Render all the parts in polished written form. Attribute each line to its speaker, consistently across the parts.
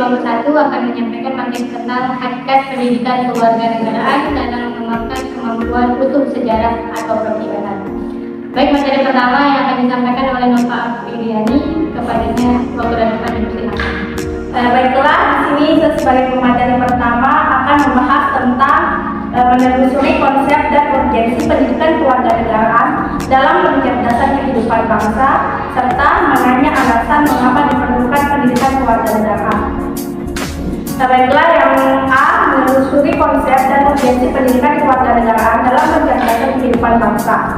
Speaker 1: 51 akan menyampaikan materi tentang hakikat pendidikan kewarganegaraan dalam mengembangkan kemampuan utuh sejarah atau perkiraan. Baik, materi pertama yang akan disampaikan oleh Nova Apriliani, kepadanya waktu dan tempat dipersilakan.
Speaker 2: Baiklah, di sini sebagai pemateri pertama akan membahas tentang menelusuri konsep dan urgensi pendidikan kewarganegaraan dalam pencerdasan kehidupan bangsa serta menanya alasan mengapa diperlukan pendidikan kewarganegaraan. Baiklah, yang A, menelusuri konsep dan urgensi pendidikan kewarganegaraan dalam pencerdasan kehidupan bangsa.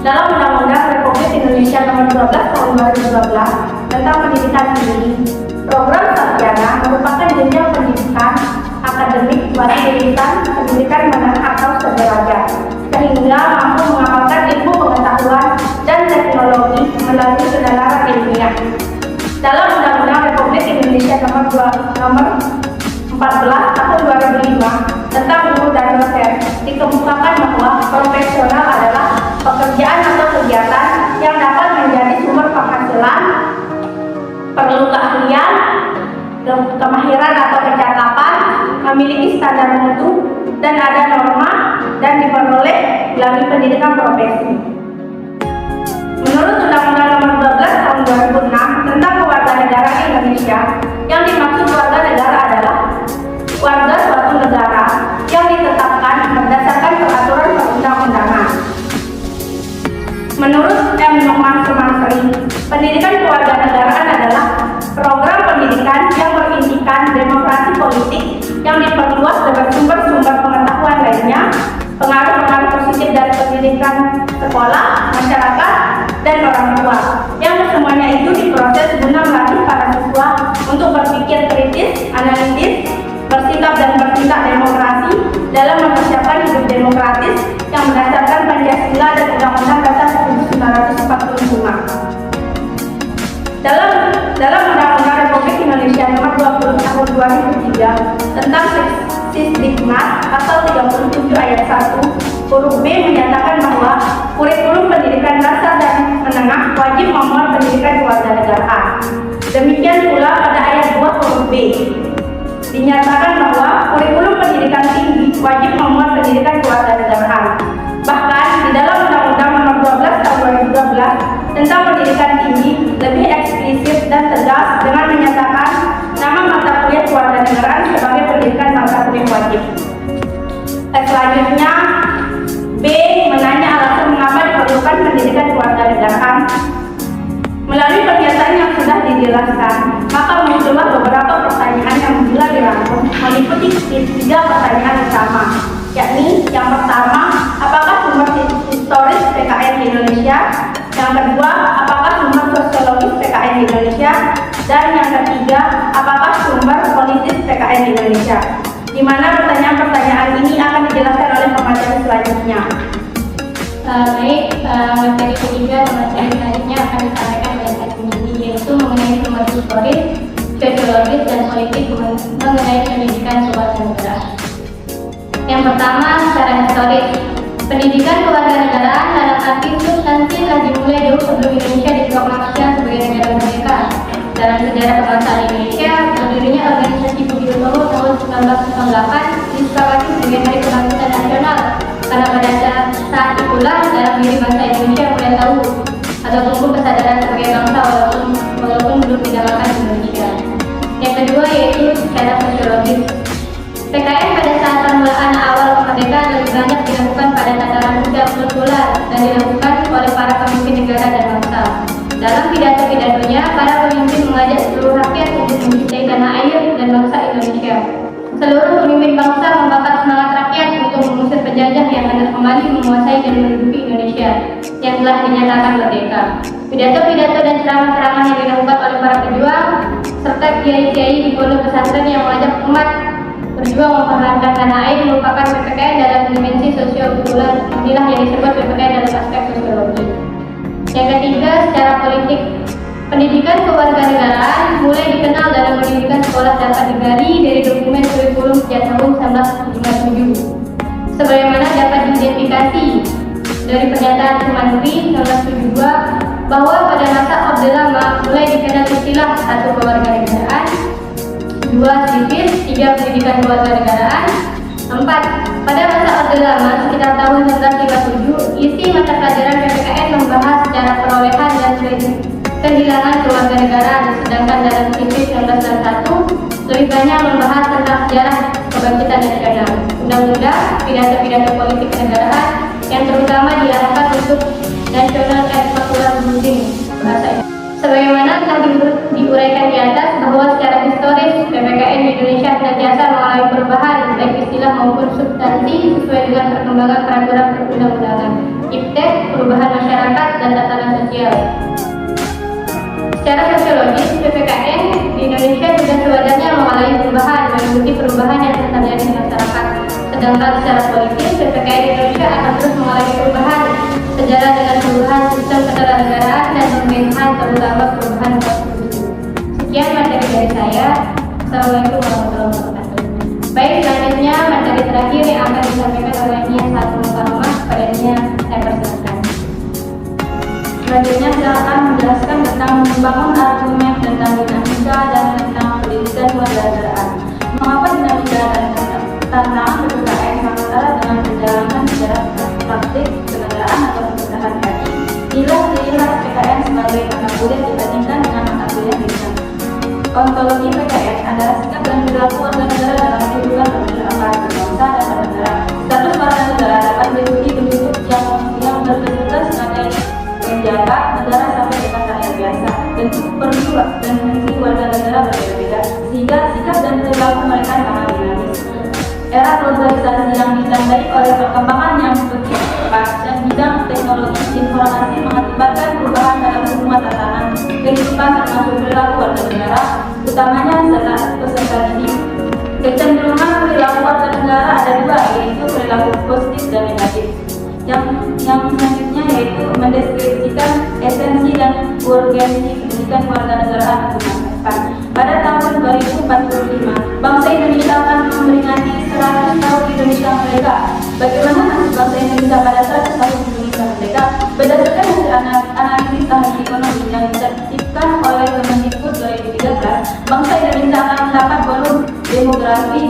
Speaker 2: Dalam Undang-Undang Republik Indonesia Nomor 12 Tahun 2012 tentang Pendidikan Tinggi, program sarjana merupakan jenjang pendidikan akademik lulusan pendidikan menengah atau sederajat, sehingga mampu mengamalkan ilmu pengetahuan dan teknologi melalui penalaran ilmiah. Dalam Undang-Undang Republik Indonesia Nomor 14 Tahun 2005 tentang guru dan dosen dikemukakan bahwa profesional adalah pekerjaan atau kegiatan yang dapat menjadi sumber penghasilan, perlu keahlian, kemahiran atau kecakapan, memiliki standar mutu, dan ada norma dan diperoleh melalui pendidikan profesi. Menurut Undang-Undang Nomor 12 Tahun 2006 tentang Kewarganegaraan Indonesia, yang dimaksud warga negara adalah warga suatu negara yang ditetapkan berdasarkan peraturan perundang-undangan. Menurut M. Nukman Sumantri, pendidikan kewarganegaraan adalah program pendidikan yang berintikan demokrasi politik yang diperluas dengan sumber-sumber pengetahuan lainnya, pengaruh-pengaruh positif dari pendidikan sekolah, masyarakat, dan orang tua, yang semuanya itu diproses guna melatih para siswa untuk berpikir kritis, analitis, bersikap dan bertindak demokrasi dalam mempersiapkan hidup demokratis yang berdasarkan Pancasila dan Undang-Undang Dasar 1945. Dalam Undang-Undang Republik Indonesia Nomor 20 Tahun 2003 tentang Sisdiknas Pasal 37 Ayat 1 huruf B menyatakan bahwa kurikulum pendidikan dasar dan menengah wajib memuat pendidikan kewarganegaraan. Demikian pula pada ayat 2 huruf B dinyatakan bahwa kurikulum pendidikan tinggi wajib memuat pendidikan kewarganegaraan. Bahkan di dalam Undang-Undang Nomor 12 Tahun 2012 tentang pendidikan tinggi lebih eksplisit dan tegas dengan menyatakan nama mata kuliah kewarganegaraan sebagai pendidikan mata kuliah wajib. Selanjutnya B, menanya alasan mengapa diperlukan pendidikan kewarganegaraan. Melalui pernyataan yang sudah dijelaskan, maka muncullah beberapa pertanyaan yang bila dirangkum meliputi 3 pertanyaan utama, yakni yang pertama, apakah sumber historis PKN di Indonesia? Yang kedua, apakah sumber sosiologis PKN di Indonesia? Dan yang ketiga, apakah sumber politis PKN di Indonesia? Di mana pertanyaan-pertanyaan ini akan dijelaskan oleh pemateri selanjutnya.
Speaker 1: Materi ketiga atau materi selanjutnya akan disampaikan oleh Admini, yaitu mengenai sumber historis, sosiologis, dan politik mengenai pendidikan kewarganegaraan. Yang pertama, secara historis. Pendidikan kewarganegaraan dalam arti substansi telah dimulai jauh sebelum Indonesia diproklamasikan sebagai negara merdeka. Dalam sejarah kebangsaan Indonesia, berdirinya organisasi Budi Utomo tahun 1908 disepakati sebagai Hari Kebangkitan Nasional, karena pada saat itulah dalam diri bangsa Indonesia mulai tahu atau tumbuh kesadaran sebagai bangsa walaupun belum dinamakan Indonesia. Yang kedua yaitu secara sosiologis. PKN pada saat permulaan awal kemerdekaan lebih banyak dilakukan pada tataran usia kultural dan dilakukan oleh para pemimpin negara dan bangsa. Dalam pidato-pidatonya, para pemimpin mengajak seluruh rakyat untuk mencintai tanah air dan bangsa Indonesia. Seluruh pemimpin bangsa membakar semangat rakyat untuk mengusir penjajah yang hendak kembali menguasai dan menduduki Indonesia yang telah dinyatakan merdeka. Pidato-pidato dan ceramah-ceramah yang dilakukan oleh para pejuang serta kiai-kiai di pondok pesantren yang mengajak umat berjuang mempertahankan tanah air merupakan PPKN dalam dimensi sosio-kultural. Inilah yang disebut PPKN dalam aspek sosiologi. Yang ketiga, secara politik. Pendidikan kewarganegaraan mulai dikenal dalam pendidikan sekolah dasar negari dari dokumen kurikulum sejak tahun 1957. Sebagaimana dapat diidentifikasi dari pernyataan Sumantri 1972 bahwa pada masa Orde Lama mulai dikenal istilah satu kewarganegaraan 2. Sipil. 3. Pendidikan kewarganegaraan. 4. Pada masa Orde Lama sekitar tahun 1957, isi mata pelajaran PPKN membahas secara perolehan dan kehilangan kewarganegaraan, sedangkan dalam sipil 1961 lebih banyak membahas tentang sejarah kebangkitan nasional, undang-undang, pidato-pidato politik kenegaraan yang terutama diarahkan untuk nasional dan populer muslim bahasa Indonesia. Sebagaimana telah diuraikan di atas bahwa secara historis PPKN di Indonesia senantiasa mengalami perubahan baik istilah maupun substansi sesuai dengan perkembangan peraturan perundang-undangan, iptek, perubahan masyarakat dan tatanan sosial. Secara sosiologis, PPKN di Indonesia sudah sewajarnya mengalami perubahan mengikuti perubahan yang terjadi di masyarakat. Sedangkan secara politis, PPKN di Indonesia akan terus mengalami perubahan sejalan dengan perubahan sistem ketatanegaraan dan pemerintahan, terutama perubahan konstitusi. Sekian materi dari saya. Assalamualaikum warahmatullahi wabarakatuh. Baik, selanjutnya materi terakhir yang akan disampaikan oleh Nia Satu Mukarramah. Kepadanya saya persilakan.
Speaker 2: Selanjutnya saya akan menjelaskan tentang membangun argumen tentang dinamika dan tentang pendidikan kewarganegaraan. Mengapa dinamika dan tantangan PPKN setara dengan perjalanan sejarah praktik kenegaraan atau pemerintahan RI? Bila dilihat PKN sebagai mata kuliah dibandingkan dengan mata kuliah militer. Ontologi PKN adalah sikap dan perilaku warga negara dalam kehidupan bermasyarakat, berbangsa dan bernegara. Status warga negara dapat meliputi bentuk yang bertugas sebagai menjabat negara sampai dengan rakyat biasa. Bentuk peran dan fungsi warga negara berbeda-beda, sehingga sikap dan perilaku mereka sangat dinamis. Era globalisasi yang ditandai oleh perkembangan yang begitu cepat dan bidang teknologi informasi mengakibatkan perubahan dalam semua tatanan kehidupan termasuk perilaku warga negara, utamanya setelah peserta didik. Kecenderungan perilaku warga negara ada dua, yaitu perilaku positif dan negatif. Yang selanjutnya yaitu mendeskripsikan esensi dan urgensi pendidikan kewarganegaraan kebangsaan. Pada tahun 2045, bangsa Indonesia akan memperingati 100 tahun Indonesia merdeka. Bagaimana nasib bangsa Indonesia pada 100 tahun Indonesia merdeka? Berdasarkan hasil analisis tahun ekonomi yang ditertibkan oleh Kemendikbud 2013, bangsa Indonesia akan mendapat bonus demografi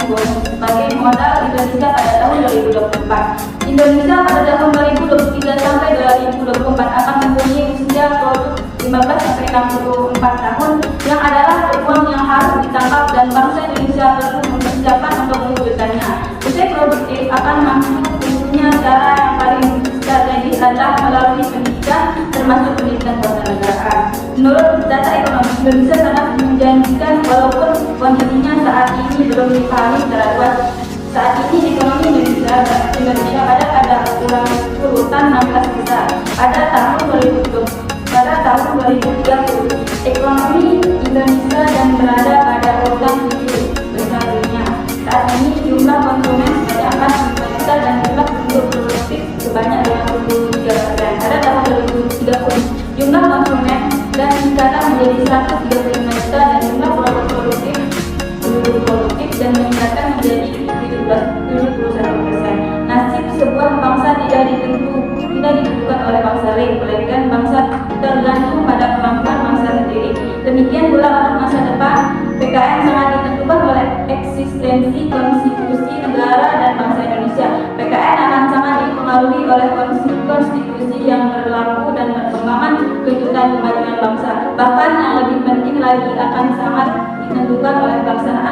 Speaker 2: bonus sebagai modal Indonesia pada tahun 2024. Indonesia pada tahun 2023 sampai 2024 akan mempunyai usia produk 15 sampai 64 tahun yang adalah peluang yang harus ditangkap dan bangsa Indonesia perlu mempersiapkan untuk mewujudkannya. Usia produktif akan mampu tentunya cara yang paling strategis adalah melalui pendidikan termasuk pendidikan kewarganegaraan. Menurut data ekonomi, Indonesia sangat menjanjikan walaupun kondisinya saat ini belum dipahami secara luas. Saat ini ekonomi Indonesia pada urutan 16 besar. Pada tahun 2030, ekonomi Indonesia dan berada pada urutan 7 besar dunia. Saat ini jumlah konsumen sebanyak 4 juta dan jumlah penduduk produktif sebanyak 53%. Pada tahun 2030, jumlah konsumen dan meningkat menjadi 135 juta dan jumlah produktif dan meningkatkan menjadi 71%. Nasib sebuah bangsa tidak ditentukan oleh bangsa lain, melainkan bangsa tergantung pada kemampuan bangsa sendiri. Demikian pula untuk masa depan, PKN sangat ditentukan oleh eksistensi konstitusi negara dan bangsa Indonesia. PKN akan sangat dipengaruhi oleh konstitusi yang berlaku dan perkembangan tuntutan kemajuan bangsa. Bahkan yang lebih penting lagi akan sangat ditentukan oleh pelaksanaan